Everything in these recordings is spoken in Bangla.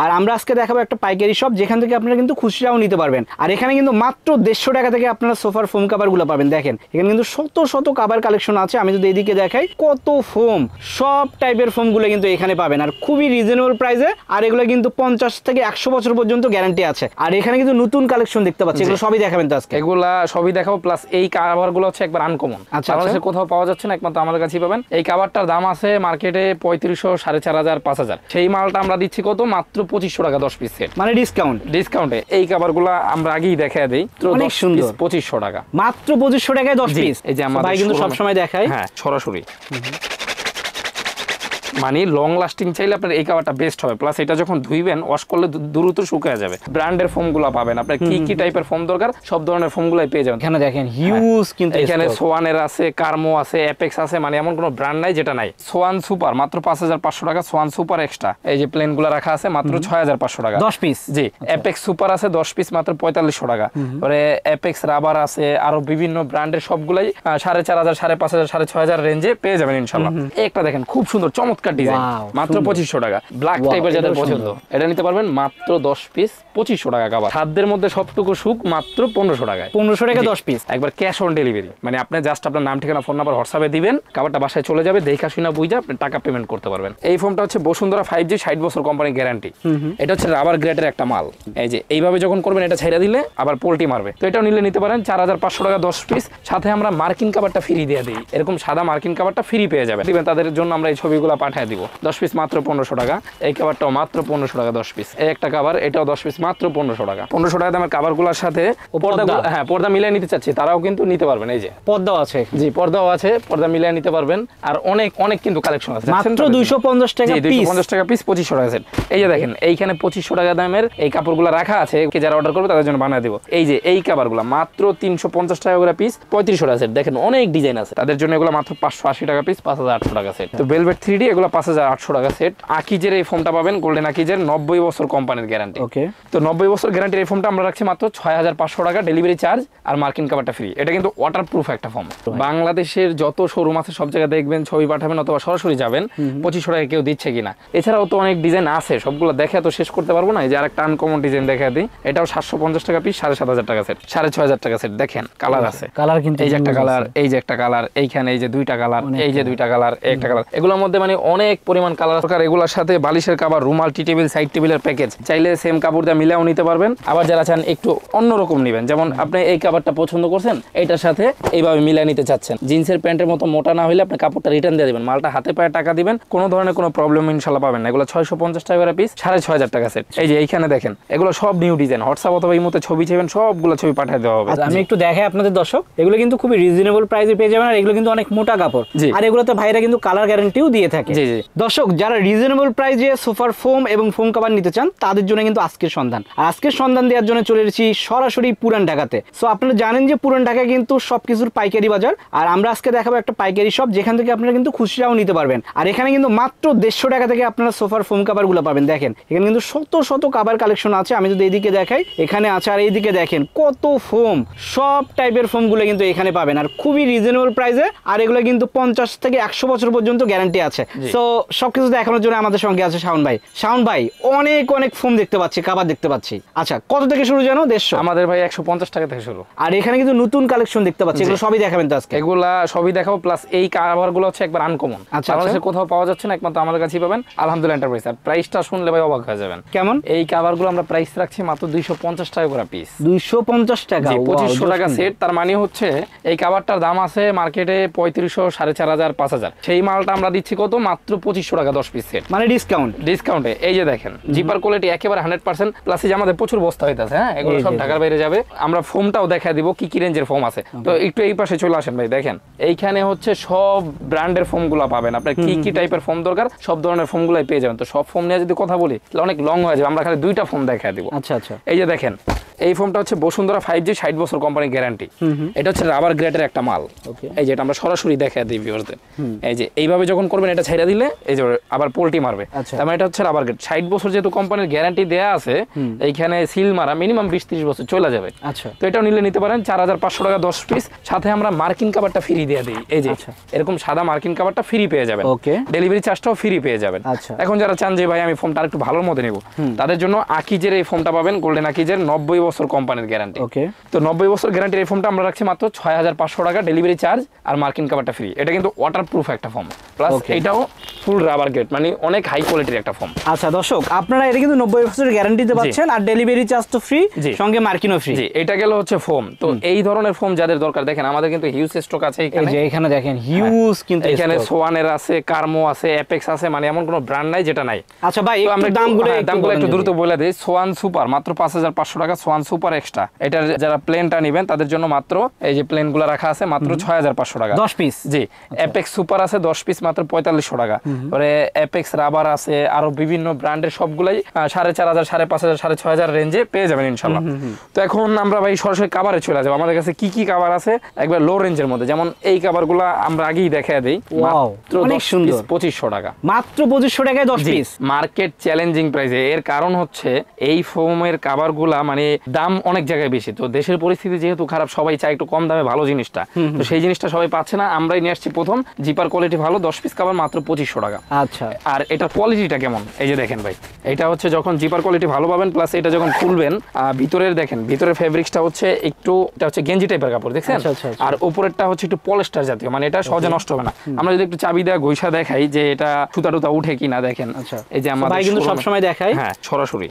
আর আমরা আজকে দেখাবো একটা পাইকারি শপ যেখান থেকে আপনারা কিন্তু খুচরাও নিতে পারবেন। আর এখানে কিন্তু মাত্র 150 টাকা থেকে আপনারা সোফার ফোম কাভার গুলো পাবেন। দেখেন এখানে কিন্তু শত শত কাভার কালেকশন আছে। আমি যদি এদিকে দেখাই কত ফোম, সব টাইপের ফোম গুলো কিন্তু এখানে পাবেন আর খুবই রিজনেবল প্রাইসে। আর এগুলো কিন্তু 50 থেকে 100 বছর পর্যন্ত গ্যারান্টি আছে। আর এখানে কিন্তু নতুন কালেকশন দেখতে পাচ্ছি, এগুলো সবই দেখাবেন তো আজকে? এগুলা সবই দেখাবো, প্লাস এই কাভার গুলো হচ্ছে একবার আনকমন, বাংলাদেশে কোথাও পাওয়া যাচ্ছে না, একমাত্র আমাদের কাছেই পাবেন। এই কাভারটার দাম আছে মার্কেটে 3500, 4500, 5000। সেই মালটা আমরা দিচ্ছি কত? মাত্র 2500 টাকা 10 পিস সেট, মানে ডিসকাউন্টে। এই কাভারগুলো আমরা আগেই দেখায় দেই, অনেক সুন্দর, 2500 টাকা, মাত্র 2500 টাকায় 10 পিস। এই যে আমাদের ভাই কিন্তু সবসময় দেখায়, হ্যাঁ সরাসরি, মানে লং লাস্টিং চাইলে আপনার এই কাভারটা বেস্ট হবে। প্লাস এটা যখন ধুইবেন ওয়াশ করলে দ্রুত শুকিয়ে যাবে। ব্র্যান্ডের ফোমগুলো পাবেন, আপনার কি কি টাইপের ফোম দরকার সব ধরনের ফোমগুলাই পেয়ে যাবেন। এখানে দেখেন হিউজ, কিন্তু এখানে সোয়ানের আছে, কার্মো আছে, অ্যাপেক্স আছে, মানে এমন কোনো ব্র্যান্ড নাই যেটা নাই। সোয়ান সুপার মাত্র 5500 টাকা, সোয়ান সুপার এক্সট্রা এই যে প্লেনগুলো রাখা আছে মাত্র 6500 টাকা 10 পিস। জি, অ্যাপেক্স সুপার আছে 10 পিস মাত্র 4500 টাকা। পরে অ্যাপেক্স রাবার আছে, আরো বিভিন্ন ব্র্যান্ডের সবগুলাই 4500, 5500, 6500 রেঞ্জে পেয়ে যাবেন ইনশাআল্লাহ। একটা দেখেন খুব সুন্দর চমৎকার ডিজাইন, মাত্র 2500 টাকা। ব্ল্যাক টাইপের যাদের পছন্দ এটা নিতে পারবেন মাত্র 10 পিস 2500 টাকা কাভার। খাদ্যের মধ্যে সবটুকু সুখ মাত্র 1500 টাকায়, 1500 টাকা 10 পিস, একবার ক্যাশ অন ডেলিভারি। মানে আপনি জাস্ট আপনার নাম, ঠিকানা, ফোন নাম্বার হোয়াটসঅ্যাপে দিবেন, কাভারটা বাসায় চলে যাবে, দেখা শুনা বুঝা আপনি টাকা পেমেন্ট করতে পারবেন। এই ফোনটা হচ্ছে বসুন্ধরা 5G 60 বছর কোম্পানি গ্যারান্টি। এটা হচ্ছে রাবার গ্রেডের একটা মাল। এই যে এইভাবে যখন করবেন এটা ছাইড়া দিলে আবার পোল্টি মারবে, তো এটাও নিলে নিতে পারেন 4500 টাকা 10 পিস। সাথে আমরা মার্কিন কাভারটা ফ্রি দিয়ে দিই, এরকম সাদা মার্কিন কাভারটা ফ্রি পেয়ে যাবেন। দিবেন তাদের জন্য আমরা এই ছবিগুলো পাঠিয়ে দিব। 10 পিস মাত্র 1500 টাকা। এই কাভারটাও মাত্র 1500 টাকা 10 পিস। এই একটা কাভার, এটাও 10 পিস মাত্র 1500 টাকা। 1500 টাকা দামের কাভারগুলোর সাথে পর্দাগুলো, হ্যাঁ পর্দা মিলিয়ে নিতে চাচ্ছি তারাও কিন্তু নিতে পারবেন। এই যে পর্দাও আছে, জি পর্দাও আছে, পর্দা মিলিয়ে নিতে পারবেন। আর অনেক অনেক কিন্তু কালেকশন আছে, মাত্র 250 টাকা পিস, 250 টাকা পিস, 2500 টাকা সেট। এই যে দেখেন এইখানে 2500 টাকা দামের এই কাপড়গুলো রাখা আছে, কে যারা অর্ডার করবে তাদের জন্য বানিয়ে দেব। এই যে এই কাভারগুলো মাত্র 350 টাকা করে পিস, 3500 টাকা সেট। দেখেন অনেক ডিজাইন আছে, তাদের জন্য এগুলো মাত্র 580 টাকা পিস, 5800 টাকা সেট। তো ভেলভেট 3D এগুলো 5800 টাকা সেট। আকিজের এই ফোমটা পাবেন, গোল্ডেন আকিজের 90 বছর কোম্পানির গ্যারান্টি। ওকে, তো 90 বছর গ্যারান্টির এই ফোমটা আমরা রাখছি মাত্র 6500 টাকা, ডেলিভারি চার্জ আর মার্কিন কাভারটা ফ্রি। এটা কিন্তু ওয়াটারপ্রুফ একটা ফোম। বাংলাদেশের যত শোরুম আছে সব জায়গায় দেখবেন, ছবি পাঠাবেন অথবা সরাসরি যাবেন, 2500 টাকা কেউ দিচ্ছে কিনা। এছাড়াও তো অনেক ডিজাইন আছে, সবগুলো দেখে তো শেষ করতে পারবো না। এই যে আরেকটা আনকমন ডিজাইন দেখা দিই, এটাও 750 টাকা পিস, 7500 টাকা সেট, 6500 টাকা সেট। দেখেন কালার আছে, কালার কিন্তু এই যে একটা কালার, এই যে একটা কালার, এইখানে এই যে দুইটা কালার, এই যে দুইটা কালার, একটা কালার, এগুলোর মধ্যে মানে অনেক পরিমাণ কালার দরকার। এগুলোর সাথে বালিশের কাভার, রুমাল, টি টেবিল, সাইড টেবিলের প্যাকেজ চাইলে সেম কাপড় দিয়ে মিলাও নিতে পারবেন। আবার যারা চান একটু অন্যরকম নেবেন, যেমন আপনি এই কাভারটা পছন্দ করছেন, এইটার সাথে এইভাবে মিলিয়ে নিতে চাচ্ছেন, জিন্সের প্যান্টের মতো মোটা না হলে আপনি কাপড়টা রিটার্ন দিয়ে দিবেন, মালটা হাতে পায়ে টাকা দিবেন, কোনো ধরনের কোনো প্রবলেম ইনশাআল্লাহ পাবেন না। এগুলো 650 টাকা করে পিস, 6500 টাকা সেট। এই যে এইখানে দেখেন এগুলো সব নিউ ডিজাইন, হোয়াটসঅ্যাপ অথবা ইমোতে ছবি চাইবেন, সবগুলো ছবি পাঠিয়ে দেওয়া হবে। আমি একটু দেখাই আপনাদের দর্শক, এগুলো কিন্তু খুবই রিজনেবল প্রাইসে পেয়ে যাবেন। আর এগুলো কিন্তু অনেক মোটা কাপড়, আর এগুলোতে ভাইরা কিন্তু কালার গ্যারান্টিও দিয়ে থাকে। জি জি দর্শক, যারা রিজনেবল প্রাইসে সোফার ফোম এবং ফোম কাভার নিতে চান তাদের জন্য কিন্তু আজকের সন্ধান। আর আজকের সন্ধান দেওয়ার জন্য চলে এসেছি সরাসরি পুরান ঢাকাতে। সো আপনারা জানেন যে পুরান ঢাকায় কিন্তু সবকিছুর পাইকারি বাজার। আর আমরা আজকে দেখাবো একটা পাইকারি শপ যেখান থেকে আপনারা কিন্তু খুচরাও নিতে পারবেন। আর এখানে কিন্তু মাত্র 150 টাকা থেকে আপনারা সোফার ফোম কাভার গুলো পাবেন। দেখেন এখানে কিন্তু শত শত কাভার কালেকশন আছে। আমি যদি এদিকে দেখাই, এখানে আছে, আর এইদিকে দেখেন কত ফোম, সব টাইপের ফোম গুলো কিন্তু এখানে পাবেন আর খুবই রিজনেবল প্রাইসে। আর এগুলো কিন্তু 50 থেকে 100 বছর পর্যন্ত গ্যারান্টি আছে। সো সবকিছু দেখানোর জন্য আমাদের সঙ্গে আছে শাওন ভাই। শাওন ভাই, অনেক অনেক ফোম দেখতে পাচ্ছি, কাভার দেখতে পাচ্ছি। আচ্ছা, কত থেকে শুরু জানো? 150? আমাদের ভাই 150 টাকা থেকে শুরু। আর এখানে কিন্তু নতুন কালেকশন দেখতে পাচ্ছি, এগুলো সবই দেখাবেন তো আজকে? এগুলা সবই দেখাবো, প্লাস এই কাভারগুলো হচ্ছে একবার আনকমন, বাংলাদেশে কোথাও পাওয়া যাচ্ছে না, একমাত্র আমাদের কাছেই পাবেন। আলহামদুলিল্লাহ এন্টারপ্রাইজ। আর প্রাইসটা শুনলে ভাই অবাক হয়ে যাবেন। কেমন? এই কাভারগুলো আমরা প্রাইস রাখছি মাত্র 250 টাকা করে পিস। 250 টাকা? 2500 টাকা সেট। তার মানে হচ্ছে এই কাভারটার দাম আছে মার্কেটে 3500, 4500, 5000। সেই মালটা আমরা দিচ্ছি কত? মাত্র 2500 টাকা 10 পিস সেট, মানে ডিসকাউন্টে। এই যে দেখেন জিপার কোয়ালিটি একেবারে 100%, প্লাস এই যে আমাদের প্রচুর বস্তা হইতাছে, হ্যাঁ এগুলো সব ঢাকার বাইরে যাবে। আমরা ফোমটাও দেখায় দিব কি কি রেঞ্জের ফোম আছে। তো একটু এই পাশে চলে আসেন ভাই, দেখেন এইখানে হচ্ছে সব ব্র্যান্ডের ফোমগুলো পাবেন। আপনার কি কি টাইপের ফোম দরকার সব ধরনের ফোমগুলাই পেয়ে যাবেন। তো সব ফোম নিয়ে যদি কথা বলি তাহলে অনেক লং হয়ে যাবে, আমরা খালি দুইটা ফোম দেখায় দিব। আচ্ছা আচ্ছা, এই যে দেখেন এই ফোমটা হচ্ছে বসুন্ধরা 5G 60 বছর কোম্পানি গ্যারান্টি। এটা হচ্ছে রাবার গ্রেডের একটা মাল। এই যে এটা আমরা সরাসরি দেখাই দিই ভিউয়ারদের। এই যে এইভাবে যখন করবেন এটা ছেড়ে দিলে এই যে আবার পোল্টি মারবে, তার মানে এটা হচ্ছে রাবার গ্রেড। 60 বছর যেহেতু কোম্পানির গ্যারান্টি দেয়া আছে, এইখানে সিল মারা মিনিমাম 20-30 বছর চলে যাবে। আচ্ছা, তো এটাও নিলে নিতে পারেন 4500 টাকা 10 পিস। সাথে আমরা মার্কিন কভারটা ফ্রি দিয়ে দিই। এই যে এরকম সাদা মার্কিন কভারটা ফ্রি পেয়ে যাবেন। ওকে, ডেলিভারি চার্জটাও ফ্রি পেয়ে যাবেন। এখন যারা চান যে ভাই আমি ফোমটা একটু ভালোর মধ্যে নেব, তাদের জন্য আকিজের এই ফোমটা পাবেন, গোল্ডেন আকিজের 90 বছর কোম্পানির গ্যারান্টি। ওকে, তো 90 বছর গ্যারান্টির এই ফোমটা আমরা রাখছি মাত্র 6500 টাকা, ডেলিভারি চার্জ আর মার্কিন কভারটা ফ্রি। এটা কিন্তু ওয়াটারপ্রুফ একটা ফোম, প্লাস এটাও ফুল রাবার গ্রেড, মানে অনেক হাই কোয়ালিটির একটা ফোম। আচ্ছা দর্শক, আপনারা এটা কিন্তু 90 বছরের গ্যারান্টিতে পাচ্ছেন, আর ডেলিভারি চার্জ তো ফ্রি, সঙ্গে মার্কিনও ফ্রি। জি, এটা গেল হচ্ছে ফোম। তো এই ধরনের ফোম যাদের দরকার, দেখেন আমাদের কিন্তু হিউজ স্টক আছে এখানে। এই যে এখানে দেখেন হিউজ, কিন্তু এখানে সোয়ানের আছে, কার্মো আছে, অ্যাপেক্স আছে, মানে এমন কোনো ব্র্যান্ড নাই যেটা নাই। আচ্ছা ভাই, আমরা দামগুলো একটু দ্রুত বলে দিই। সোয়ান সুপার মাত্র 5500 টাকা, সোয়ান সুপার এক্সট্রা। এটার যারা প্লেনটা নেবেন তাদের জন্য মাত্র এই যে প্লেনগুলো রাখা আছে মাত্র 6500 টাকা 10 পিস। জি, অ্যাপেক্স সুপার আছে 10 পিস মাত্র 4500 টাকা। পরে অ্যাপেক্স রাবার আছে, আরো বিভিন্ন ব্র্যান্ডের সবগুলাই 4500, 5500, 6500 রেঞ্জে পেয়ে যাবেন ইনশাআল্লাহ। তো এখন আমরা ভাই সরাসরি কাভারে চলে যাব। আমাদের কাছে কি কি কাভার আছে একবার লো রেঞ্জের মধ্যে, যেমন এই কাভারগুলো আমরা আগেই দেখায় দেই, মাত্র অনেক সুন্দর 2500 টাকা, মাত্র 2500 টাকায় 10 পিস, মার্কেট চ্যালেঞ্জিং প্রাইসে। এর কারণ হচ্ছে এই ফোমের কাভারগুলা মানে দাম অনেক জায়গায় বেশি, তো দেশের পরিস্থিতি যেহেতু খারাপ, সবাই চায় একটু কম দামে ভালো জিনিসটা, তো সেই জিনিসটা সবাই পাচ্ছে না। আমরাই নিয়ে আসছি প্রথম, জিপার কোয়ালিটি ভালো, 10 পিস কাভার মাত্র 2500 টাকা। আচ্ছা, আর এটার কোয়ালিটিটা কেমন এই যে দেখেন ভাই, এটা হচ্ছে যখন জিপার কোয়ালিটি ভালো পাবেন, প্লাস এটা যখন খুলবেন ভিতরের দেখেন, ভিতরের ফেব্রিক্সটা হচ্ছে একটু, এটা হচ্ছে গেঞ্জি টাইপের কাপড় দেখছেন, আর উপরেরটা হচ্ছে একটু পলিস্টার জাতীয়, মানে এটা সহজে নষ্ট হবে না। আমরা যদি একটু চাবি দেওয়া ঘষা দেখাই যে এটা সুতা টুতা উঠে কিনা দেখেন। এই যে আমাদের ভাই কিন্তু সবসময় দেখাই, হ্যাঁ সরাসরি,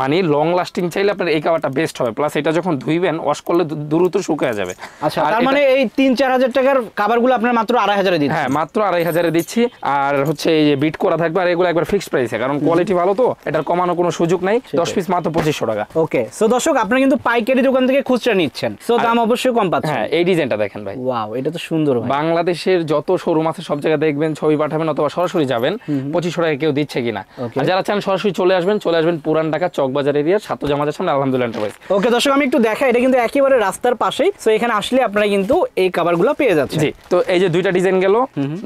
মানে লং লাস্টিং চাইলে আপনার এই কাভারটা বেস্ট হবে, প্লাস এটা যখন ধুইবেন ওয়াশ করলে দ্রুত শুকিয়ে যাবে। আচ্ছা, তার মানে এই 3-4 হাজার টাকার কাভারগুলো আপনার মাত্র 2500 এ দিচ্ছেন? হ্যাঁ, মাত্র 2500 এ দিচ্ছি। আর হচ্ছে এই যে বিট করা থাকবে, আর এগুলো একবার ফিক্সড প্রাইসে, কারণ কোয়ালিটি ভালো, তো এটার কমানো কোনো সুযোগ নাই। 10 পিস মাত্র 2500 টাকা। ওকে, সো দর্শক, আপনারা কিন্তু পাইকারি দোকান থেকে খুচরা নিচ্ছেন, সো দাম অবশ্যই কম পাচ্ছেন। হ্যাঁ, এই ডিজাইনটা দেখেন ভাই, ওয়াও, এটা তো সুন্দর ভাই। বাংলাদেশের যত শোরুম আছে সব জায়গায় দেখবেন, ছবি পাঠাবেন অথবা সরাসরি যাবেন, 2500 টাকা কেউ দিচ্ছে কিনা। আর যারা চান সরাসরি চলে আসবেন পুরান ঢাকা চকবাজার এরিয়ার জামাতের সামনে আলহামদুলিল্লাহ এন্টারপ্রাইজ। ওকে দর্শক, আমি একটু দেখাই, এটা কিন্তু একেবারে রাস্তার পাশেই, সো এখানে আসলে আপনারা কিন্তু এই কভারগুলো পেয়ে যাচ্ছেন। জি, তো এই যে দুইটা ডিজাইন গেল,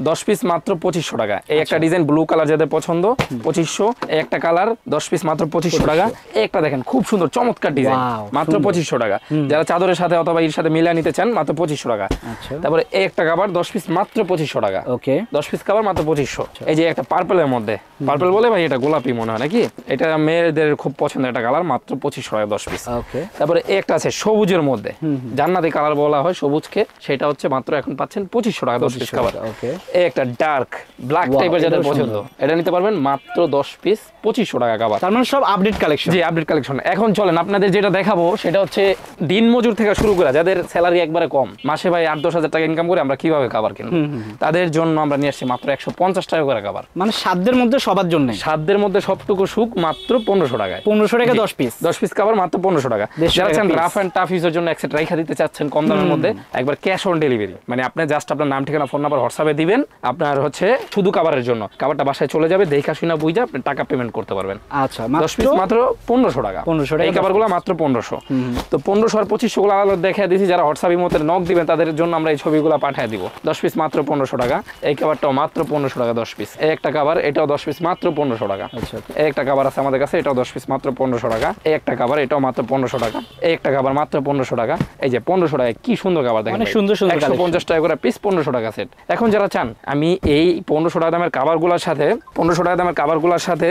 10 পিস মাত্র 2500 টাকা। এই একটা ডিজাইন ব্লু কালার যাদের পছন্দ 2500, এই একটা কালার 10 পিস মাত্র 2500 টাকা। এই একটা দেখেন খুব সুন্দর চমৎকার ডিজাইন, মাত্র 2500 টাকা। যারা চাদরের সাথে অথবা এর সাথে মিলিয়ে নিতে চান মাত্র 2500 টাকা। তারপরে এই একটা কভার 10 পিস মাত্র 2500 টাকা। ওকে, 10 পিস কভার মাত্র 2500। এই যে একটা পার্পলের মধ্যে, পার্পল বলে ভাই, এটা গোলাপি মনে হয় নাকি, এটা মেয়েদের খুব পছন্দের একটা কালার, মাত্র 2500 টাকা 10 পিস। তারপরে একটা আছে সবুজের মধ্যে, জান্নাতি কালার বলা হয় সবুজকে, সেটা হচ্ছে মাত্র এখন পাচ্ছেন 2500 টাকা 10 পিস কভার। এই একটা ডার্ক ব্ল্যাক টাইপের যাদের পছন্দ, এটা নিতে পারবেন মাত্র 10 পিস 2500 টাকা কভার। তার মানে সব আপডেট কালেকশন। জি, আপডেট কালেকশন। এখন চলেন আপনাদের যেটা দেখাবো সেটা হচ্ছে দিন মজুর থেকে শুরু করে যাদের স্যালারি একবারে কম, মাসে ভাই 8-10 হাজার টাকা ইনকাম করে আমরা কিভাবে কভার কিনবো, তাদের জন্য আমরা নিয়ে আসছি মাত্র 150 টাকা করে কভার। মানে সাধ্যের মধ্যে সবার জন্য, সাধ্যের মধ্যে সবটুকু সুখ, মাত্র 1500 টাকায়। 1500 টাকা 10 পিস, 10 পিস কভার মাত্র 1500 টাকা। যারা চান রাফ এন্ড টাফ ইউজের জন্য একসেট রাইখা দিতে চাচ্ছেন কম দামের মধ্যে, একবার ক্যাশ অন ডেলিভারি, মানে আপনি জাস্ট আপনার নাম, ঠিকানা, ফোন নাম্বার হোয়াটসঅ্যাপে দিবেন, আপনার হচ্ছে শুধু কভারের জন্য, কভারটা বাসায় চলে যাবে, দেখা শুনা বুঝা আপনি টাকা পেমেন্ট করতে পারবেন। আচ্ছা, 10 পিস মাত্র 1500 টাকা। এই কভারগুলো মাত্র 1500। তো 1500 আর 2500 গুলো আলাদা দেখায় দিয়েছি, যারা হোয়াটসঅ্যাপ ইমোতে নক দিবেন তাদের জন্য আমরা এই ছবিগুলো পাঠিয়ে দিব। 10 পিস মাত্র 1500 টাকা। এই কভারটাও মাত্র 1500 টাকা 10 পিস। এই একটা কভার, এটাও 10 পিস মাত্র 1500 টাকা। এই একটা কভার আছে আমাদের কাছে, এটাও 10 পিস মাত্র 1500 টাকা। এই একটা কভার, এটাও মাত্র 1500 টাকা। এই একটা কভার মাত্র 1500 টাকা। এই যে 1500 টাকা, কি সুন্দর কভার দেখেন, অনেক সুন্দর সুন্দর 150 টাকা করে পিস, 1500 টাকা সেট। এখন যারা চান আমি এই 1500 টাকা দামের কভারগুলোর সাথে 1500 টাকা দামের কভারগুলোর সাথে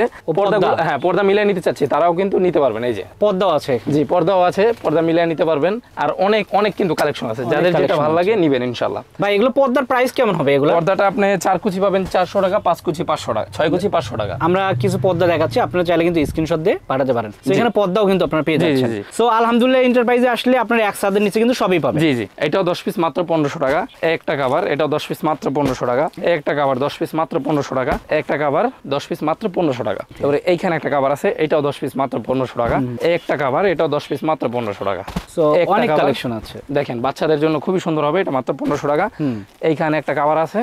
পর্দা মিলিয়ে নিতে চাচ্ছি, তারাও কিন্তু নিতে পারবেন। এই যে পর্দাও আছে, জি পর্দাও আছে, পর্দা মিলিয়ে নিতে পারবেন। আর অনেক অনেক কিন্তু কালেকশন আছে, যাদের যেটা ভালো লাগে নিবেন ইনশাআল্লাহ। ভাই এগুলো পর্দার প্রাইস কেমন হবে? এগুলো পর্দাটা আপনি 4 কুচি পাবেন 400 টাকা, 5 কুচি 500 টাকা, 6 কুচি 500 টাকা। আমরা কিছু পর্দা দেখাচ্ছি, আপনারা চাইলে কিন্তু স্ক্রিনশট দিয়ে পাঠাতে পারেন। তো এখানে পর্দাও কিন্তু আপনারা পেয়ে যাচ্ছেন। সো আলহামদুলিল্লাহ, এন্টারপ্রাইজে আসলে আপনারা এক ছাদের নিচে কিন্তু সবই পাবেন। জি জি, এটাও 10 পিস মাত্র 1500 টাকা। একটা কভার, এটাও 10 পিস মাত্র 1500 টাকা। একটা কভার 10 পিস মাত্র 1500 টাকা। একটা কভার 10 পিস মাত্র 1500 টাকা। তারপরে এইখানে একটা কভার আছে, এটাও 10 পিস মাত্র 1500 টাকা। একটা কভার, এটাও 10 পিস মাত্র 1500 টাকা। সো অনেক কালেকশন আছে, দেখেন বাচ্চাদের জন্য খুবই সুন্দর হবে, এটা মাত্র 1500 টাকা। এইখানে একটা কভার আছে,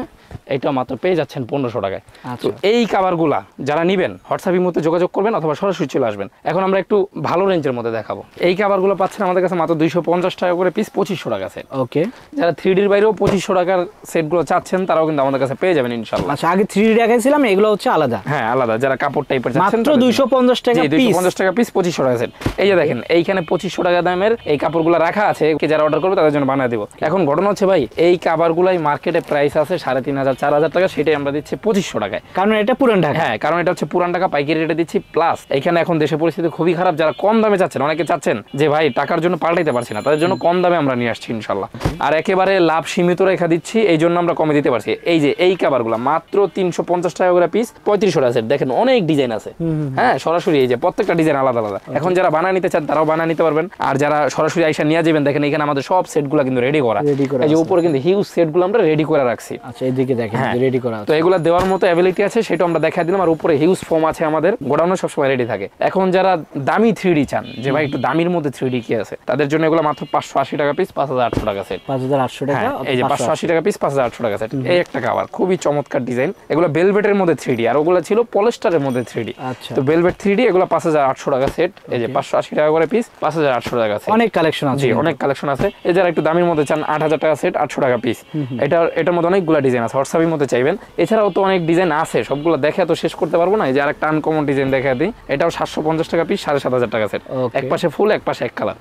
এটা মাত্র পেয়ে যাচ্ছেন 1500 টাকায়। তো এই কাভারগুলা যারা নেবেন হোয়াটসঅ্যাপের মধ্যে যোগাযোগ করবেন অথবা সরাসরি চলে আসবেন। এখন আমরা একটু ভালো রেঞ্জের মধ্যে দেখাবো। এই কাভারগুলো পাচ্ছেন আমাদের কাছে মাত্র 250 টাকা করে পিস, 2500 টাকা সেট। ওকে, যারা 3Dর বাইরেও 2500 টাকার সেটগুলো চাচ্ছেন তারাও কিন্তু আমাদের কাছে পেয়ে যাবেন ইনশাআল্লাহ। আচ্ছা, আগে 3D দেখাইছিলাম, এগুলো হচ্ছে আলাদা। হ্যাঁ আলাদা, যারা কাপড় টাইপের চাচ্ছেন মাত্র 250 টাকা পিস। 250 টাকা পিস, 2500 টাকা সেট। এই যে দেখেন এইখানে 2500 টাকা দামের এই কাপড়গুলো রাখা আছে, যারা অর্ডার করবে তাদের জন্য বানিয়ে দেব। এখন ঘটনা হচ্ছে ভাই, এই কাভারগুলাই মার্কেটে প্রাইস আছে 3500 4000 টাকা, সেটাই আমরা দিচ্ছি 2500 টাকায়। কারণ এটা পুরান ঢাকা। হ্যাঁ, কারণ এটা হচ্ছে পুরান ঢাকা, পাইকারি রেটে দিচ্ছি। প্লাস এখানে এখন দেশের পরিস্থিতি খুবই খারাপ, যারা কম দামে চাচ্ছেন, অনেকে চাচ্ছেন যে ভাই টাকার জন্য পাল্টাইতে পারছি না, তাদের জন্য কম দামে আমরা নিয়ে আসছি ইনশাল্লাহ। আর একেবারে লাভ সীমিত রেখা দিচ্ছি, এই জন্য আমরা কমে দিতে পারছি। এই যে এই কাভারগুলো মাত্র 350 টাকা করে পিস, 3500 টাকা সেট। দেখেন অনেক ডিজাইন আছে। হ্যাঁ, সরাসরি এই যে প্রত্যেকটা ডিজাইন আলাদা আলাদা। এখন যারা বানায় নিতে চান তারাও বানায় নিতে পারবেন, আর যারা সরাসরি আইসা নিয়ে যাবেন, দেখেন এখানে আমাদের সব সেটগুলো কিন্তু রেডি করা। এই যে উপরে কিন্তু হিউজ সেটগুলো আমরা রেডি করে রাখছি। আচ্ছা, এইদিকে দেখেন রেডি করা আছে। তো এগুলা দেওয়ার মতো অ্যাবিলিটি আছে, সেটা আমরা দেখাই দিলাম। আর উপরে হিউজ ফোম আছে, আমাদের গোডাউনে সবসময় রেডি থাকে। এখন যারা দামি 3D চান, যে ভাই একটু দামির মধ্যে 3D কি আছে, তাদের জন্য এগুলো মাত্র 580 টাকা পিস, 5800 টাকা সেট। 5800 টাকা। এই যে 580 টাকা পিস, 5800 টাকা সেট। এই একটা কাভার খুবই চমৎকার ডিজাইন। এগুলো বেলভেটের মধ্যে 3D, আর ওগুলো ছিল পলিস্টারের মধ্যে 3D। তো বেলভেট 3D এগুলো 5800 টাকা সেট। এই যে 580 টাকা করে পিস, 5800 টাকা সেট। অনেক কালেকশন আছে। জি, অনেক কালেকশন আছে। এই যারা একটু দামির মধ্যে চান, 8000 টাকা সেট, 800 টাকা পিস। এটার মধ্যে অনেকগুলো ডিজাইন আছে, হোয়াটসঅ্যাপের মধ্যে চাইবেন। এছাড়াও তো অনেক ডিজাইন আছে, সবগুলো দেখে তো শেষ করতে পারবো না। এই যে আরেকটা আনকমন ডিজাইন দেখা দিই, এটাও 750 টাকা পিস, 7500 টাকা সেট। এক পাশে ফুল, এক পাশে এক কালার।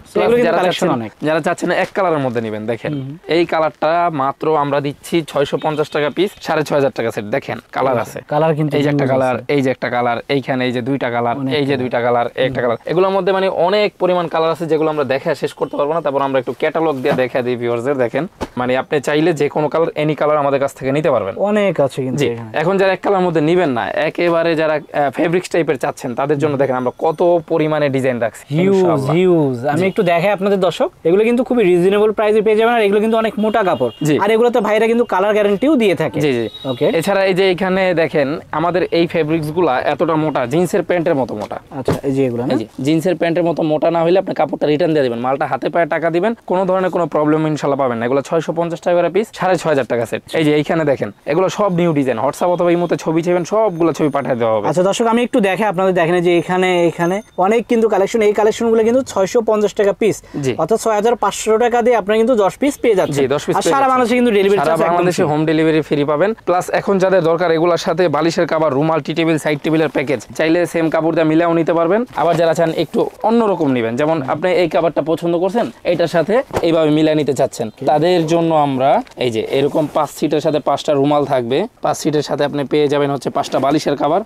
যারা চাচ্ছেন এক কালারের মধ্যে নেবেন, দেখেন এই কালারটা মাত্র আমরা দিচ্ছি 650 টাকা পিস, 6500 টাকা সেট। দেখেন কালার আছে, কালার কিন্তু এই যে একটা কালার, এই যে একটা কালার, এইখানে এই যে দুইটা কালার, এই যে দুইটা কালার, একটা কালার। এগুলোর মধ্যে মানে অনেক পরিমাণ কালার আছে, যেগুলো আমরা দেখে শেষ করতে পারবো না। তারপর আমরা একটু ক্যাটালগ দিয়ে দেখা দিই ভিউয়ারদের। দেখেন মানে আপনি চাইলে যে কোনো কালার, এনি কালার আমাদের কাছ থেকে নিতে পারবেন। অনেক আছে কিন্তু এখানে। এখন যারা এক কালার মধ্যে নেবেন না, একেবারে যারা ফেব্রিক্স টাইপের চাচ্ছেন, তাদের জন্য দেখেন আমরা কত পরিমাণে ডিজাইন রাখছি। হিউজ। আমি একটু দেখাই আপনাদের দর্শক, এগুলো কিন্তু খুবই রিজনেবল প্রাইসে পেয়ে যাবেন। আর এগুলো কিন্তু অনেক মোটা কাপড়, আর এগুলোতে ভাইরা কিন্তু কালার গ্যারান্টিও দিয়ে থাকে। জি জি, ওকে। এছাড়া এই যে এখানে দেখেন আমাদের এই ফেব্রিক্স গুলা এতটা মোটা, জিন্সের প্যান্টের মতো মোটা। আচ্ছা, এই যে এগুলো না, জিন্সের প্যান্টের মতো মোটা না হলে আপনি কাপড়টা রিটার্ন দিয়ে দিবেন, মালটা হাতে পায়ে টাকা দিবেন, কোনো ধরনের কোনো প্রবলেম ইনশাআল্লাহ পাবেন না। এগুলো 650 টাকা করে পিস, 6500 টাকা সেট। এই যে এইখানে দেখেন এগুলো সব নিউ ডিজাইন, হোয়াটসঅ্যাপ অথবা এই মতো ছবি চাইবেন, সবগুলো ছবি পাঠিয়ে দেওয়া হবে। আচ্ছা দর্শক, আমি একটু দেখে আপনাদের দেখেন যে এখানে অনেক কিন্তু কালেকশন। এই কালেকশনগুলো কিন্তু 650 টাকা পিস, অর্থাৎ 6500 টাকা দিয়ে আপনি কিন্তু 10 পিস পেয়ে যাচ্ছেন। জি, 10 পিস। আর সারা বাংলাদেশে কিন্তু ডেলিভারি চার্জ, সারা বাংলাদেশে হোম ডেলিভারি ফ্রি পাবেন। প্লাস এখন যাদের দরকার এগুলোর সাথে বালিশের কভার, রুমাল, টি টেবিল, সাইড টেবিলের প্যাকেজ চাইলে সেম কাপড় দিয়ে মিলাও নিতে পারবেন। আবার যারা চান একটু অন্যরকম নেবেন, যেমন আপনি এই কাভারটা পছন্দ করছেন, এইটার সাথে এইভাবে মিলিয়ে নিতে চাচ্ছেন, তাদের জন্য আমরা এই যে এরকম 5 সিটের সাথে 5টা রুমাল থাকবে, 5 সিটের সাথে আপনি পেয়ে যাবেন হচ্ছে 5টা বালিশের কভার।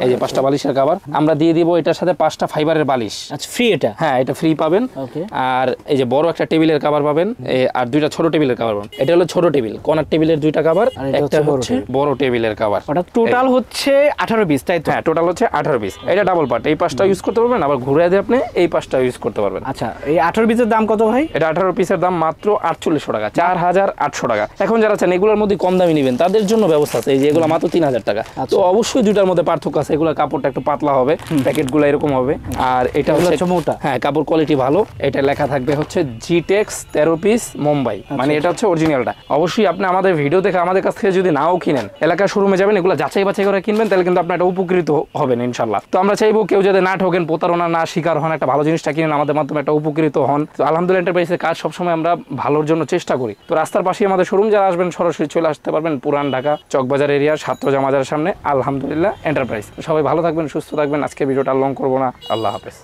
এই যে 5টা বালিশের কভার আমরা দিয়ে দিব, এটার সাথে 5টা ফাইবারের বালিশ। আচ্ছা, ফ্রি এটা? হ্যাঁ, এটা ফ্রি পাবেন। আর এই যে বড় একটা টেবিলের কভার পাবেন, আর 2টা ছোট টেবিলের কভার পাবেন। এটা হলো ছোট টেবিল, কর্নার টেবিলের 2টা কভার, একটা হচ্ছে বড় টেবিলের কভার। ওটা টোটাল হচ্ছে 18 পিস, তাই তো? হ্যাঁ, টোটাল হচ্ছে 18 পিস। এটা ডাবল পার্ট, এই পাশটা ইউজ করতে পারবেন, আবার ঘুরে দিয়ে আপনি এই পাশটা ইউজ করতে পারবেন। আচ্ছা, এই 18 পিসের দাম কত ভাই? এটা 18 পিসের দাম মাত্র 4800 টাকা, 4800 টাকা। এখন যারা চান এগুলোর মধ্যে কম দামি নেবেন, তাদের জন্য ব্যবস্থা আছে। এই যে এগুলো মাত্র 3000 টাকা। তো অবশ্যই দুটার মধ্যে পার্থক্য আছে, এগুলোর কাপড়টা একটু পাতলা হবে, প্যাকেটগুলো এরকম হবে, আর এটা হচ্ছে মোটা। হ্যাঁ, কাপড় কোয়ালিটি ভালো। এটা লেখা থাকবে হচ্ছে জিটেক্স 13 পিস মুম্বাই, মানে এটা হচ্ছে অরিজিনালটা। অবশ্যই আপনি আমাদের ভিডিও দেখে আমাদের কাছ থেকে যদি নাও কিনেন, এলাকার শোরুমে যাবেন, এগুলো যাচাই বাছাই করে কিনবেন, তাহলে কিন্তু আপনি একটা উপকৃত হবেন ইনশাল্লাহ। তো আমরা চাইবো কেউ যাতে না ঠকেন, প্রতারণা না শিকার হন, একটা ভালো জিনিসটা কিনেন, আমাদের মাধ্যমে একটা উপকৃত হন। তো আলহামদুলিল্লাহ এন্টারপ্রাইজের কাজ সবসময় আমরা ভালোর জন্য চেষ্টা করি। তো রাস্তার পাশে আমাদের শোরুম, যারা আসবেন সরাসরি চলে আসতে পারবেন, পুরান ঢাকা চকবাজার এরিয়া, সাতরোজা মাজারের সামনে আলহামদুলিল্লাহ এন্টারপ্রাইজ। সবাই ভালো থাকবেন, সুস্থ থাকবেন। আজকে ভিডিওটা লং করবো না। আল্লাহ হাফেজ।